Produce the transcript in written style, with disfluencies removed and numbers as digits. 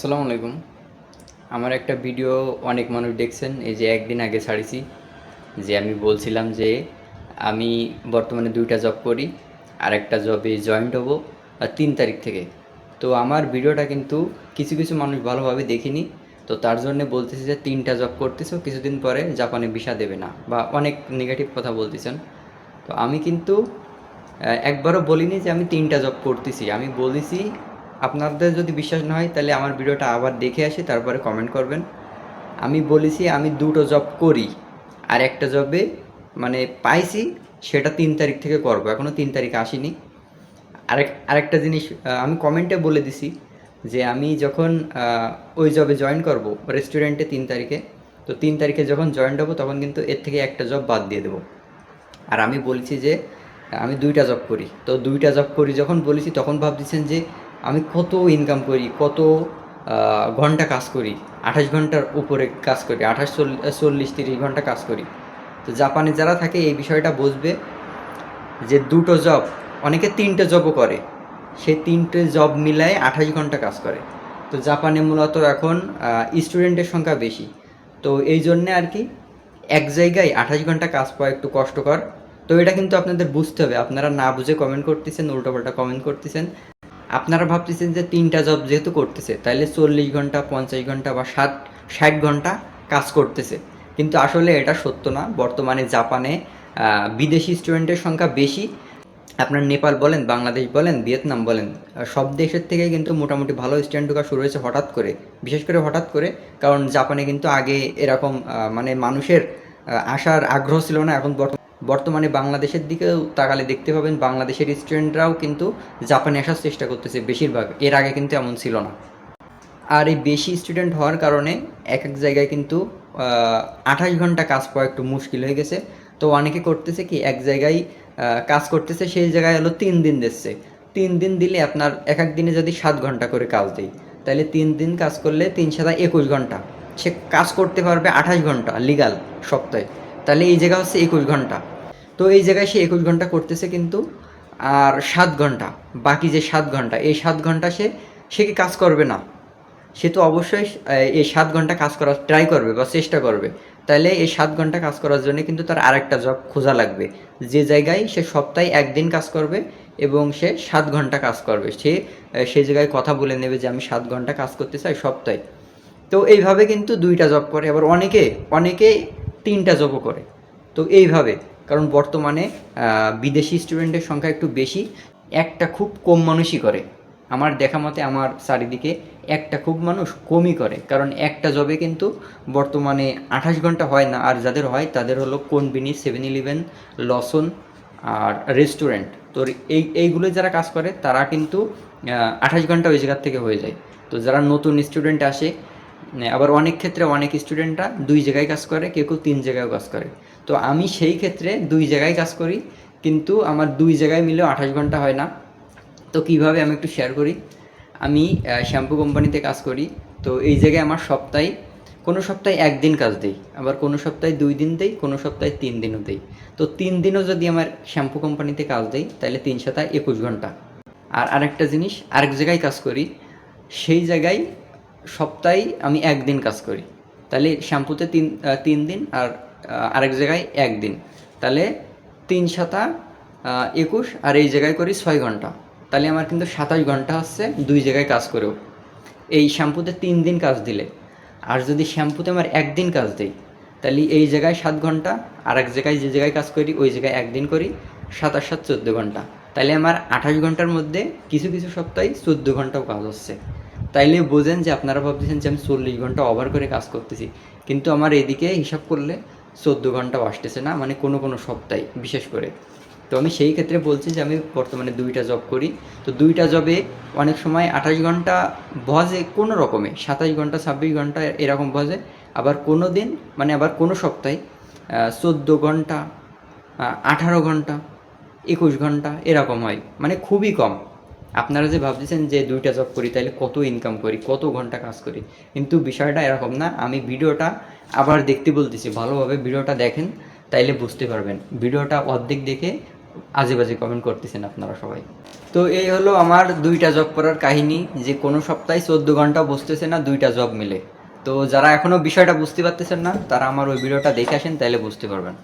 আসসালামু আলাইকুম। আমার একটা ভিডিও অনেক মানুষ দেখছেন, এই যে একদিন আগে ছাড়িছি, যে আমি বলছিলাম যে আমি বর্তমানে ২টা জব করি, আরেকটা জবে জয়েন্ট হব ৩ তারিখ থেকে। তো আমার ভিডিওটা কিন্তু কিছু মানুষ ভালোভাবে দেখেনি। তো তার জন্যে বলতেছি যে ৩টা জব করতেছো, কিছুদিন পরে জাপানে ভিসা দেবে না, বা অনেক নেগেটিভ কথা বলতেছেন। তো আমি কিন্তু একবারও বলিনি যে আমি ৩টা জব করতেছি। আমি বলেছি, আপনাদের যদি বিশ্বাস না হয় তাহলে আমার ভিডিওটা আবার দেখে আসি, তারপরে কমেন্ট করবেন। আমি বলেছি আমি ২টো জব করি, আর একটা জবে মানে পাইছি, সেটা ৩ তারিখ থেকে করব, এখনও ৩ তারিখ আসেনি। আরেকটা জিনিস আমি কমেন্টে বলে দিছি যে আমি যখন ওই জবে জয়েন করব রেস্টুরেন্টে ৩ তারিখে, তো ৩ তারিখে যখন জয়েন হবো তখন কিন্তু এর থেকে একটা জব বাদ দিয়ে দেবো। আর আমি বলছি যে আমি ২টা জব করি। তো ২টা জব করি যখন বলেছি তখন ভাবতেছেন যে আমি কত ইনকাম করি, কত ঘন্টা কাজ করি। ২৮ ঘন্টার উপরে কাজ করি, ২৮ ৪০ ৩০ ঘন্টা কাজ করি। তো জাপানে যারা থাকে এই বিষয়টা বুঝবে যে দুটো জব, অনেকে ৩টে জবও করে, সে ৩টে জব মিলায় ২৮ ঘন্টা কাজ করে। তো জাপানে মূলত এখন স্টুডেন্টের সংখ্যা বেশি, তো এই জন্যে আর কি এক জায়গায় ২৮ ঘন্টা কাজ পাওয়া একটু কষ্টকর। তো এটা কিন্তু আপনাদের বুঝতে হবে, আপনারা না বুঝে কমেন্ট করতেছেন, উল্টোপাল্টা কমেন্ট করতেছেন। আপনারা ভাবতেছেন যে ৩টা জব যেহেতু করতেছে তাহলে ৪০ ঘন্টা ৫০ ঘন্টা বা ৬০ ঘন্টা কাজ করতেছে, কিন্তু আসলে এটা সত্য না। বর্তমানে জাপানে বিদেশি স্টুডেন্টের সংখ্যা বেশি। আপনার নেপাল বলেন, বাংলাদেশ বলেন, ভিয়েতনাম বলেন, সব দেশের থেকে কিন্তু মোটামুটি ভালো স্টুডেন্ট ঢোকা শুরু হয়েছে হঠাৎ করে, বিশেষ করে হঠাৎ করে। কারণ জাপানে কিন্তু আগে এরকম মানে মানুষের আসার আগ্রহ ছিল না। এখন বর্তমানে বাংলাদেশের দিকেও তাকালে দেখতে পাবেন বাংলাদেশের স্টুডেন্টরাও কিন্তু জাপানে আসার চেষ্টা করতেছে বেশিরভাগ, এর আগে কিন্তু এমন ছিল না। আর এই বেশি স্টুডেন্ট হওয়ার কারণে এক এক জায়গায় কিন্তু ২৮ ঘন্টা কাজ পাওয়া একটু মুশকিল হয়ে গেছে। তো অনেকে করতেছে কি, এক জায়গায় কাজ করতেছে, সেই জায়গায় হলো ৩ দিন দিচ্ছে। ৩ দিন দিলে আপনার এক এক দিনে যদি ৭ ঘন্টা করে কাজ দেয়, তাহলে ৩ দিন কাজ করলে ৩ × ৭ = ২১ ঘন্টা। সে কাজ করতে পারবে ২৮ ঘন্টা লিগাল সপ্তাহে, তাহলে এই জায়গা হচ্ছে ২১ ঘন্টা। তো এই জায়গায় সে ২১ ঘন্টা করতেছে কিন্তু, আর ৭ ঘন্টা, বাকি যে ৭ ঘন্টা, এই ৭ ঘন্টা সে কি কাজ করবে না? সে তো অবশ্যই এই ৭ ঘন্টা কাজ করার ট্রাই করবে বা চেষ্টা করবে। তাইলে এই ৭ ঘন্টা কাজ করার জন্য কিন্তু তার আরেকটা জব খোঁজা লাগবে, যে জায়গায় সে সপ্তাহে ১ দিন কাজ করবে এবং সে ৭ ঘন্টা কাজ করবে। সে সেই জায়গায় কথা বলে নেবে যে আমি ৭ ঘন্টা কাজ করতে চাই সপ্তাহে। তো এইভাবে কিন্তু ২টা জব করে, আবার অনেকে ৩টা জবও করে। তো এইভাবে, কারণ বর্তমানে বিদেশি স্টুডেন্টের সংখ্যা একটু বেশি, একটা খুব কম মানুষই করে। আমার দেখা মতে আমার চারিদিকে একটা খুব মানুষ কমই করে, কারণ একটা জবে কিন্তু বর্তমানে ২৮ ঘন্টা হয় না। আর যাদের হয় তাদের হলো কোনবিনি, 7-Eleven, লসন আর রেস্টুরেন্ট। তো এইগুলো যারা কাজ করে তারা কিন্তু ২৮ ঘন্টা ওই জায়গার থেকে হয়ে যায়। তো যারা নতুন স্টুডেন্ট আসে, আবার অনেক ক্ষেত্রে অনেক স্টুডেন্টরা ২ জায়গায় কাজ করে, কেউ ৩ জায়গায়ও কাজ করে। তো আমি সেই ক্ষেত্রে ২ জায়গায় কাজ করি, কিন্তু আমার ২ জায়গায় মিলেও ২৮ ঘন্টা হয় না। তো কীভাবে আমি একটু শেয়ার করি। আমি শ্যাম্পু কোম্পানিতে কাজ করি। তো এই জায়গায় আমার সপ্তাহে, কোনো সপ্তাহে ১ দিন কাজ দেই, আবার কোনো সপ্তাহে ২ দিন দেই, কোনো সপ্তাহে ৩ দিনও দেই। তো ৩ দিনও যদি আমার শ্যাম্পু কোম্পানিতে কাজ দেই তাহলে ৩ × ৭ = ২১ ঘন্টা। আর আরেকটা জিনিস, আরেক জায়গায় কাজ করি, সেই জায়গায় সপ্তাহে আমি ১ দিন কাজ করি। তাহলে শ্যাম্পুতে ৩ দিন, আর আরেক জায়গায় ১ দিন, তাহলে ৩ × ৭ = ২১, আর এই জায়গায় করি ৬ ঘন্টা। তাহলে আমার কিন্তু ২৭ ঘন্টা হচ্ছে ২ জায়গায় কাজ করেও, এই শ্যাম্পুতে ৩ দিন কাজ দিলে। আর যদি শ্যাম্পুতে আমার ১ দিন কাজ দেই, তাহলে এই জায়গায় ৭ ঘন্টা, আর এক জায়গায় যে জায়গায় কাজ করি ওই জায়গায় ১ দিন করি, ৭ আর ৭ = ১৪ ঘন্টা। তাহলে আমার ২৮ ঘন্টার মধ্যে কিছু সপ্তাহে ১৪ ঘন্টাও কাজ হচ্ছে। তাইলে বোঝেন যে আপনারা ভাবতেছেন যে আমি ৪০ ঘন্টা ওভার করে কাজ করতেছি, কিন্তু আমার এদিকে হিসাব করলে ১৪ ঘন্টাও আসতেছে না, মানে কোনো সপ্তাহে বিশেষ করে। তো আমি সেই ক্ষেত্রে বলছি যে আমি বর্তমানে ২টা জব করি। তো ২টা জবে অনেক সময় ২৮ ঘন্টা বজে কোনো রকমে, ২৭ ঘন্টা ২৬ ঘন্টা এরকম বজে। আবার কোনো দিন, মানে আবার কোনো সপ্তাহে ১৪ ঘন্টা, ১৮ ঘন্টা, ২১ ঘন্টা এরকম হয়, মানে খুবই কম। আপনারা যে ভাবতেছেন যে ২টা জব করি তাইলে কত ইনকাম করি, কত ঘন্টা কাজ করি, কিন্তু বিষয়টা এরকম না। আমি ভিডিওটা আবার দেখতে বলতেছি, ভালোভাবে ভিডিওটা দেখেন, তাইলে বুঝতে পারবেন। ভিডিওটা অর্ধেক দেখে আজে বাজে কমেন্ট করতেছেন আপনারা সবাই। তো এই হলো আমার 2টা জব করার কাহিনী, যে কোনো সপ্তাহে 14 ঘন্টা বসতেছে না 2টা জব মিলে। তো যারা এখনো বিষয়টা বুঝতে পারতেছেন না তারা আমার ওই ভিডিওটা দেখে আসেন, তাইলে বুঝতে পারবেন।